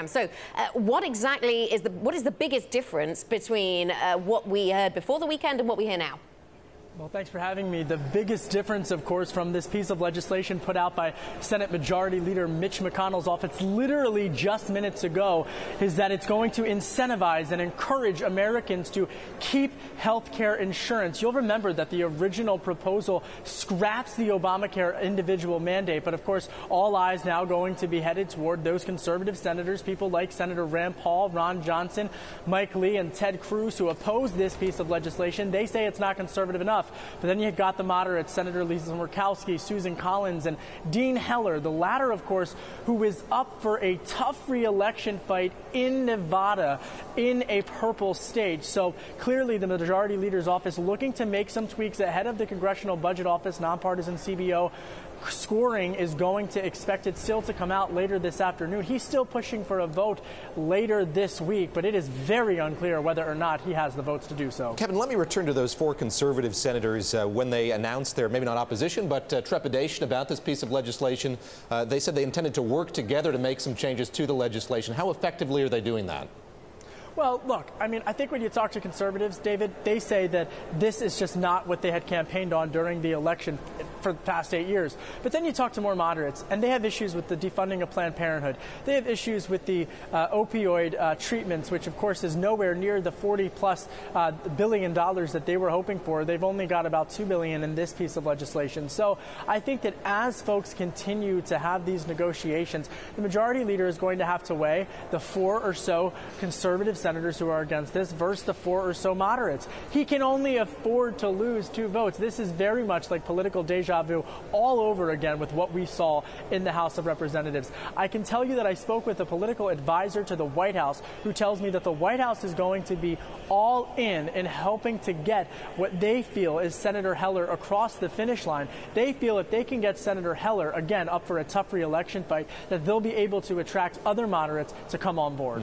So what exactly is the biggest difference between what we heard before the weekend and what we hear now? Well, thanks for having me. The biggest difference, of course, from this piece of legislation put out by Senate Majority Leader Mitch McConnell's office literally just minutes ago is that it's going to incentivize and encourage Americans to keep health care insurance. You'll remember that the original proposal scraps the Obamacare individual mandate. But, of course, all eyes now going to be headed toward those conservative senators, people like Senator Rand Paul, Ron Johnson, Mike Lee, and Ted Cruz, who oppose this piece of legislation. They say it's not conservative enough. But then you've got the moderates, Senator Lisa Murkowski, Susan Collins, and Dean Heller, the latter, of course, who is up for a tough re-election fight in Nevada in a purple state. So clearly the Majority Leader's office looking to make some tweaks ahead of the Congressional Budget Office, nonpartisan CBO. Scoring is going to expect it still to come out later this afternoon. He's still pushing for a vote later this week, but it is very unclear whether or not he has the votes to do so. Kevin, let me return to those four conservative senators. When they announced their maybe not opposition, but trepidation about this piece of legislation, they said they intended to work together to make some changes to the legislation. How effectively are they doing that? Well, look, I mean, I think when you talk to conservatives, David, they say that this is just not what they had campaigned on during the election for the past 8 years. But then you talk to more moderates, and they have issues with the defunding of Planned Parenthood. They have issues with the opioid treatments, which, of course, is nowhere near the $40+ billion that they were hoping for. They've only got about $2 billion in this piece of legislation. So I think that as folks continue to have these negotiations, the Majority Leader is going to have to weigh the 4 or so conservative senators who are against this versus the 4 or so moderates. He can only afford to lose 2 votes. This is very much like political deja vu all over again with what we saw in the House of Representatives. I can tell you that I spoke with a political advisor to the White House who tells me that the White House is going to be all in helping to get what they feel is Senator Heller across the finish line. They feel if they can get Senator Heller, again, up for a tough re-election fight, that they'll be able to attract other moderates to come on board.